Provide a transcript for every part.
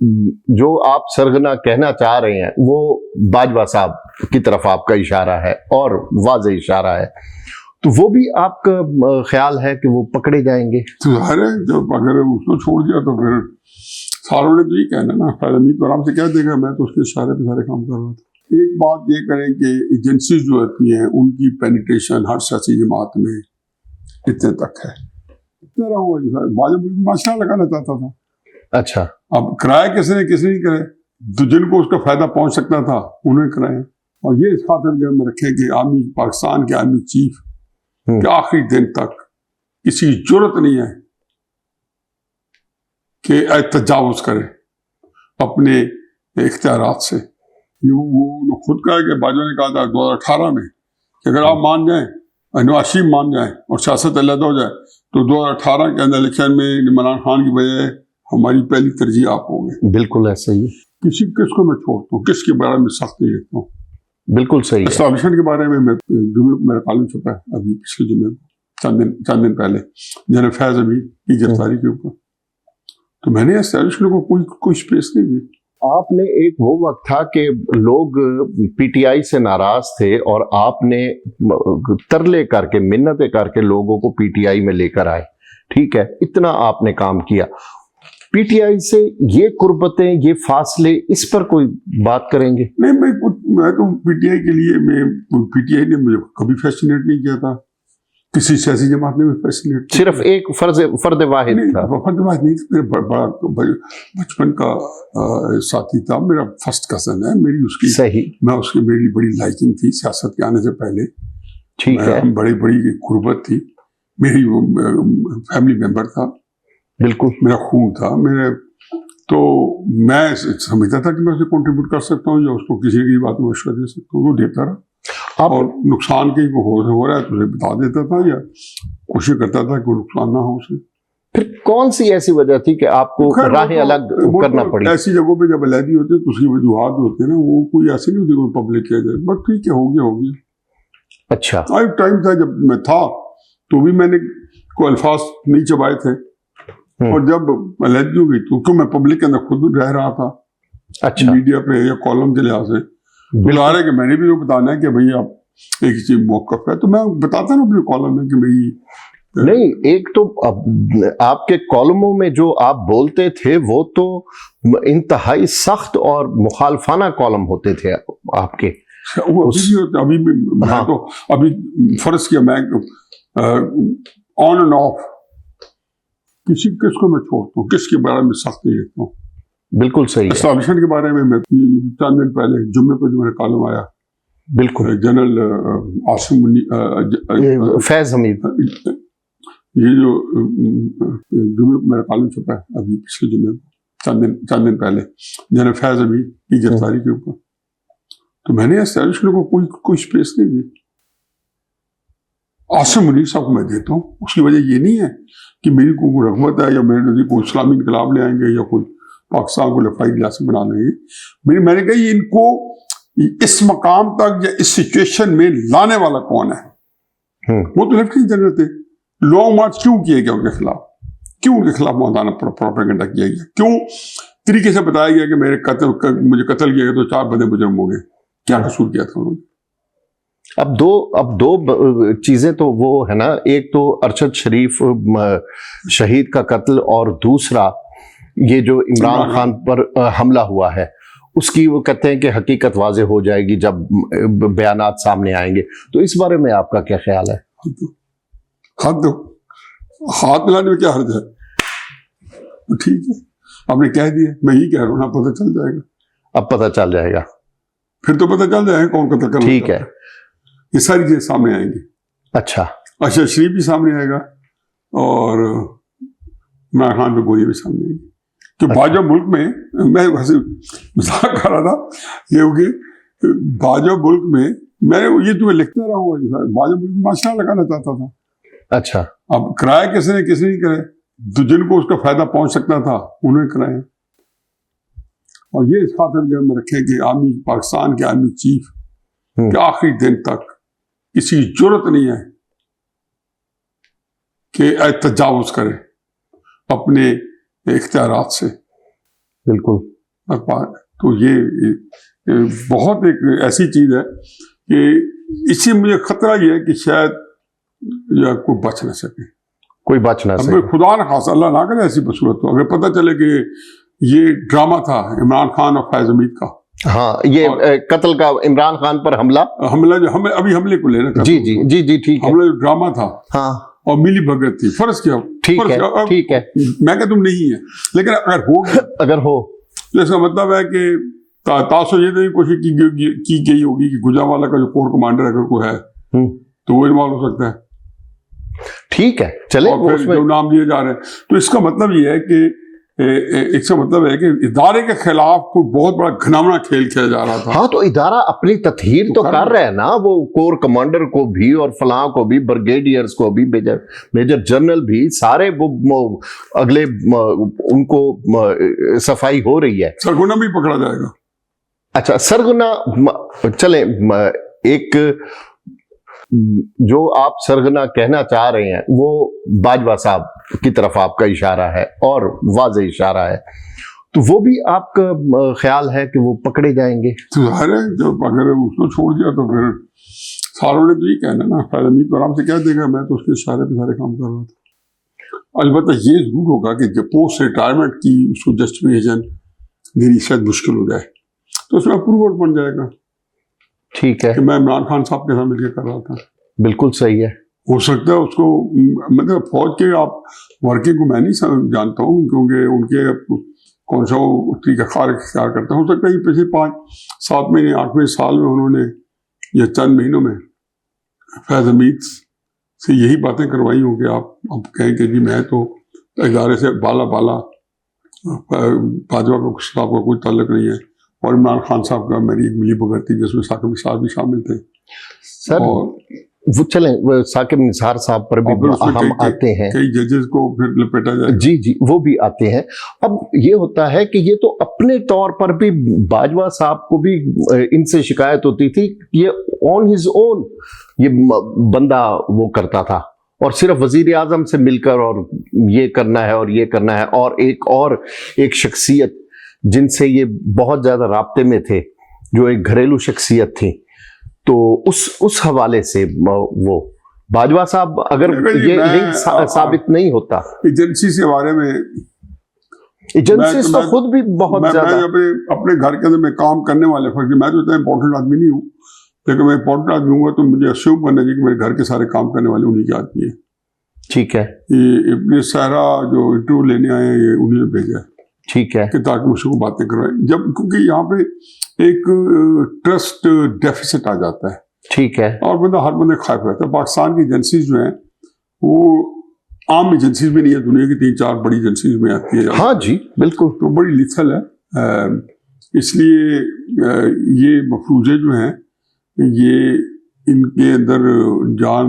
जो आप सरगना कहना चाह रहे हैं वो बाजवा साहब की तरफ आपका इशारा है और वाज़ेह इशारा है, तो वो भी आपका ख्याल है कि वो पकड़े जाएंगे? तो ज़ाहिर है जब अगर उसको छोड़ दिया तो फिर सारों ने तो यही कहना ना, फैज़ हमीद तो आराम से कह देगा मैं तो उसके इशारे पे सारे काम कर रहा था। एक बात ये करें कि एजेंसीज जो होती हैं उनकी पेनिट्रेशन हर सियासी जमात में इतने तक है, इतना रहा बाजवा माशा लगाना चाहता था। अच्छा, अब कराया किसने नहीं कराया, तो जिनको उसका फायदा पहुंच सकता था उन्हें कराया। और ये इस खातिर जब में रखे कि आर्मी पाकिस्तान के आर्मी चीफ के आखिरी दिन तक किसी की जरूरत नहीं है कि तजावुज करे अपने इख्तियारात से। वो खुद कहा कि बाजवा ने कहा था 2018 में कि अगर आप मान जाएं, नवाज शरीफ मान जाएं और सियासत अलग हो जाए तो 2018 के अंदर इलेक्शन में इमरान खान की वजह हमारी पहली तरजीह आप होंगे। बिल्कुल ऐसा ही। किसको मैं छोड़ता हूँ, किसके बारे में सख्त नहीं लिखता हूँ। बिल्कुल सही। एस्टैब्लिशमेंट के बारे में मैं जुमे को मेरा कॉलम छपा है अभी पिछले जुमे को, चंद दिन पहले जनरल फैज अभी की गिरफ्तारी के ऊपर, तो मैंने एस्टैब्लिशमेंट को कोई स्पेस नहीं दी। आपने एक वो वक्त था कि लोग पीटीआई से नाराज थे और आपने तरले करके मिन्नतें करके लोगों को पीटीआई में लेकर आए, ठीक है, इतना आपने काम किया। पीटीआई से ये कुर्बतें, ये फासले, इस पर कोई बात करेंगे? नहीं, मैं तो पीटीआई के लिए पीटीआई ने मुझे कभी फैसिनेट नहीं किया था, किसी सियासी जमात ने भी फैसिनेट, सिर्फ एक फर्द वाहिद था। फर्द वाहिद नहीं, मेरा बड़ा बचपन का साथी था, मेरा फर्स्ट कजन है, मेरी उसकी सही, मैं उसकी मेरी बड़ी लाइकिंग थी सियासत के आने से पहले, ठीक है, हम बड़ी कुर्बत थी, मेरी फैमिली मेंबर था, बिल्कुल मेरा खून था मेरे, तो मैं समझता था कि मैं उसे कंट्रीब्यूट कर सकता हूँ या उसको किसी की बात में मशवरा दे सकता हूँ, वो देता रहा। और नुकसान के हो रहा है तो उसे बता देता था या कोशिश करता था कि वो नुकसान ना हो उसे। फिर कौन सी ऐसी वजह थी कि आपको राहें अलग करना पड़ी? ऐसी जगहों पे जब अलहदी होते तो उसकी वजूहात होते हैं ना, वो कोई ऐसे नहीं होती कोई पब्लिक किया जाए, बस ठीक है, हो गया। अच्छा, एक टाइम था जब मैं था तो भी मैंने कोई अल्फाज नहीं चबाए थे, और जब अलहदी हो गई तो क्यों मैं पब्लिक के अंदर खुद रह रहा था, अच्छा, मीडिया पे या कॉलम के लिहाज से बुला रहे कि मैंने भी वो बताना है कि भाई आप एक चीज मौकफ है, तो मैं बताता ना अपने कॉलम में कि भाई नहीं, एक तो आपके कॉलमों में जो आप बोलते थे वो तो इंतहाई सख्त और मुखालफाना कॉलम होते थे आपके। वो अभी भी मैं तो अभी फर्ज किया मैं ऑन एंड ऑफ किसको मैं छोड़ता हूँ, किसके बारे में सख्त नहीं लिखता हूँ। बिल्कुल सही। एस्टैब्लिशमेंट के बारे में मैं चंद दिन पहले जुम्मे को जो मेरा कॉलम आया, बिल्कुल, जनरल आसिम फैज हमीद, ये जो जुम्मे को मेरा कॉलम छपा है अभी पिछले जुम्मे को, चंद दिन पहले जनरल फैज हमीद की गिरफ्तारी के ऊपर, तो मैंने एस्टैब्लिशमेंट को कोई स्पेस नहीं दी। आसिम मुनीर साहब को मैं देता हूँ, उसकी वजह ये नहीं है कि मेरी कोई रगबत है या मेरे नजदीक कोई इस्लामी इनकलाब ले आएंगे या कोई पाकिस्तान को लफाई गिलासी बना लेंगे। मैंने कहा इनको इस मकाम तक या इस सिचुएशन में लाने वाला कौन है? वो तो लेफ्टिनेंट जनरल थे। लॉन्ग मार्च क्यों किए गया उनके खिलाफ, क्यों उनके खिलाफ मौदाना प्रोपेगेंडा किया गया, क्यों तरीके से बताया गया कि मुझे कत्ल किया गया तो 4 बंदे मुजरिम हो गए, क्या कसूर किया था उन्होंने? अब दो चीजें तो वो है ना, एक तो अरशद शरीफ शहीद का कत्ल और दूसरा ये जो इमरान खान पर हमला हुआ है उसकी वो कहते हैं कि हकीकत वाज़ेह हो जाएगी जब बयानात सामने आएंगे, तो इस बारे में आपका क्या ख्याल है? हाथ मिलाने में क्या हर्ज है, ठीक है, आपने कह दिया, मैं ही कह रहा हूँ, पता चल जाएगा। अब पता चल जाएगा, फिर तो पता चल जाएगा कौन कत्ल करना, ठीक है, ये सारी चीजें सामने आएंगी। अच्छा, अरशद शरीफ भी सामने आएगा और इमरान खान पे गोली भी सामने आएगी। तो बाजवा मुल्क में मैं वैसे मजाक कर रहा था, ये होगी बाजवा मुल्क में मैंने ये तुम्हें लिखता रहा हूँ, बाजवा मुल्क में माशा लगाना चाहता था। अच्छा, अब कराया किसने नहीं कराया, तो जिनको उसका फायदा पहुंच सकता था उन्हें कराया। और ये इस खातिर जब में रखे कि आर्मी पाकिस्तान के आर्मी चीफ के आखिरी दिन तक किसी की जरूरत नहीं है कि तजावुज करे अपने इख्तियारात से। बिल्कुल। तो ये बहुत एक ऐसी चीज है कि इससे मुझे खतरा ये है कि शायद या कोई बच ना सके, कोई बच ना अब सके। खुदा ना खासा, अल्लाह ना करे ऐसी बसूरत हो, अगर पता चले कि ये ड्रामा था इमरान खान और फैज हमीद का। हाँ, ये कत्ल का इमरान खान पर हमला जो हमें अभी हमले को लेना, जी जी जी जी, ठीक है। हमला जो ड्रामा था, हाँ, और मिली भगत थी, फर्ज किया, ठीक है, ठीक है। मैं कहता हूं नहीं है, लेकिन अगर हो अगर हो तो इसका मतलब है कि तासो ये नहीं कोशिश की गई होगी कि गुजरांवाला का जो कोर कमांडर अगर कोई है तो वो इन्वॉल्व हो सकता है, ठीक है, चले। और फिर जो नाम दिए जा रहे हैं, तो इसका मतलब ये है कि इसका मतलब है कि इदारे के खिलाफ कोई बहुत बड़ा घिनौना खेल खेला जा रहा था। हाँ, तो इदारा अपनी तत्हीर तो कर रहे हैं ना, वो कोर कमांडर को भी और फलां को भी, ब्रिगेडियर्स को भी, मेजर जनरल भी, सारे वो अगले उनको सफाई हो रही है। सरगुना भी पकड़ा जाएगा। अच्छा, सरगुना, चले, एक जो आप सरगना कहना चाह रहे हैं वो बाजवा साहब की तरफ आपका इशारा है और वाज़ेह इशारा है, तो वो भी आपका ख्याल है कि वो पकड़े जाएंगे? तो ज़ाहिर है जब अगर उसको छोड़ दिया तो फिर सारों ने तो यही कहना ना, फैज हमीद तो आराम से कह देगा मैं तो उसके इशारे पे सारे काम कर रहा था। अलबत्ता ये जरूर होगा कि जब पोस्ट रिटायरमेंट की उसको जस्टिफिकेशन देनी शायद मुश्किल हो जाए, तो उसमें अप्रूवल बन जाएगा, ठीक है, कि मैं इमरान खान साहब के साथ मिलकर कर रहा था। बिल्कुल सही है। हो सकता है उसको, मतलब फौज के आप वर्किंग को मैं नहीं जानता हूँ, क्योंकि उनके कौन सा वो तरीक़ाकार इख्तियार करता है। हो सकता है कि पिछले 5-7 महीने 8वें साल में उन्होंने या चंद महीनों में फैज हमीद से यही बातें करवाई हों कि आप अब कहें कि जी मैं तो इदारे से बाला बाजवा का साहब का कोई ताल्लुक नहीं है, और इमरान खान साहब का मेरी एक मिली भगत थी जिसमें साकिब निसार भी शामिल थे। सर, और वो चलें, वो साकिब निसार साहब पर भी हम आते हैं, कई जजेस को फिर लपेटा जाए। जी जी, वो भी आते हैं। अब ये होता है कि ये तो अपने तौर पर भी बाजवा साहब को भी इनसे शिकायत होती थी, ये ऑन हिज ओन ये बंदा वो करता था, और सिर्फ वजीर आजम से मिलकर और ये करना है और ये करना है, और एक शख्सियत जिनसे ये बहुत ज्यादा राब्ते में थे, जो एक घरेलू शख्सियत थी, तो उस हवाले से वो बाजवा साहब अगर ये लिंक साबित नहीं होता। एजेंसी के बारे में, एजेंसी तो खुद भी बहुत ज्यादा, अपने घर के अंदर मैं काम करने वाले फर्क, मैं तो इतना इंपॉर्टेंट आदमी नहीं हूँ, लेकिन मैं इंपॉर्टेंट आदमी हूँ तो मुझे अश्यूम करना चाहिए कि मेरे घर के सारे काम करने वाले उन्हीं के आदमी है। ठीक है, ये अपने सारा जो इंटरव्यू लेने आए हैं ये उन्हीं ने भेजा है, ठीक है, कि ताकि मुझसे को बातें करवाएं, जब क्योंकि यहाँ पे एक ट्रस्ट डेफिसिट आ जाता है। ठीक है, और हर बंदे खाइफ रहता है। पाकिस्तान की एजेंसीज जो हैं वो आम एजेंसीज में नहीं है, दुनिया की 3-4 बड़ी एजेंसीज में आती है। हाँ जी, बिल्कुल, तो बड़ी लिथल है, इसलिए ये मफरूजे जो हैं ये इनके अंदर जान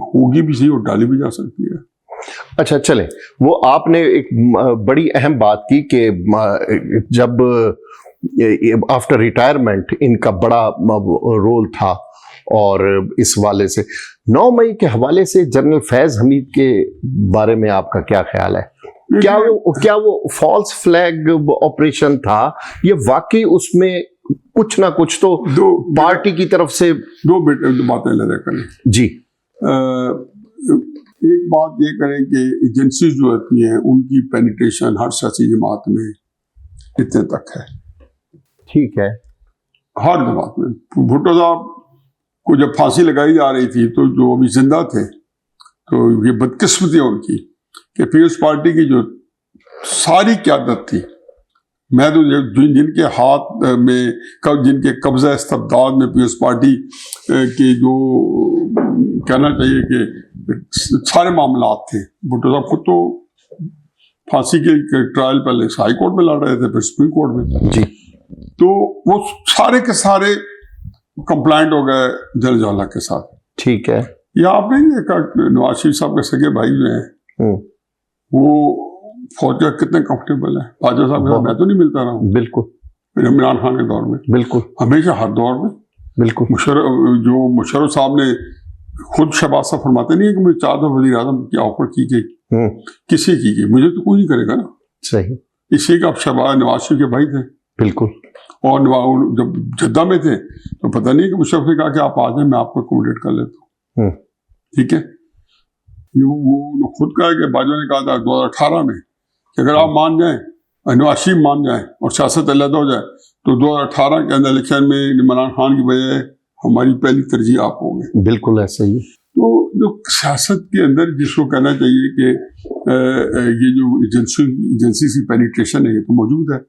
होगी भी सही और डाली भी जा सकती है। अच्छा, चले, वो आपने एक बड़ी अहम बात की कि जब आफ्टर रिटायरमेंट इनका बड़ा रोल था, और इस वाले से 9 मई के हवाले से जनरल फैज हमीद के बारे में आपका क्या ख्याल है? क्या वो फॉल्स फ्लैग ऑपरेशन था, ये वाकई उसमें कुछ ना कुछ तो पार्टी की तरफ से? दो बातें लगा करें जी। एक बात ये करें कि एजेंसी जो होती हैं उनकी पेनिट्रेशन हर सियासी जमात में इतने तक है, ठीक है, हर जमात में। भुट्टो साहब को जब फांसी लगाई जा रही थी तो जो अभी जिंदा थे, तो ये बदकिस्मती है उनकी कि पीपल्स पार्टी की जो सारी क़यादत थी, मैं तो जिनके हाथ में जिनके कब्जा इस्तबदाद में पीपल्स पार्टी के जो कहना चाहिए कि सारे मामलात थे, भुट्टो साहब खुद तो फांसी के ट्रायल पहले हाई कोर्ट में लड़ रहे थे, फिर सुप्रीम कोर्ट में जी, तो वो सारे के सारे कंप्लाइंट हो गए जलजाला के साथ। ठीक है, या आपने देखा नवाज शरीफ साहब के सगे भाई जो हैं वो फौज का कितने कंफर्टेबल है। बाजवा साहब के साथ मैं तो नहीं मिलता रहा हूँ, बिल्कुल, इमरान खान के दौर में, बिल्कुल, हमेशा हर दौर में, बिल्कुल। मुशर्रफ साहब ने खुद शहबाज साहब फरमाते नहीं है कि मुझे 4 दफा वज़ीर आज़म की ऑफर की गई, किसी की गई, मुझे तो कोई नहीं करेगा ना। सही, ये शेख अब शहबाज नवाज शरीफ के भाई थे, बिल्कुल। और जब जद्दा में थे तो पता नहीं कि मुशर्रफ ने कहा कि आप आ जाए, मैं आपको अकोमोडेट कर लेता हूँ। ठीक है, ये वो खुद कहा कि बाजवा ने कहा था 2018 में कि अगर आप मान जाएं, नवाज शरीफ मान जाए और सियासत अलग हो जाए तो 2018 के अंदर इलेक्शन में इमरान खान की वजह हमारी पहली तरजीह आप होंगे। बिल्कुल ऐसा ही। तो जो सियासत के अंदर जिसको कहना चाहिए कि ये जो एजेंसी सी पेनिट्रेशन है ये तो मौजूद है।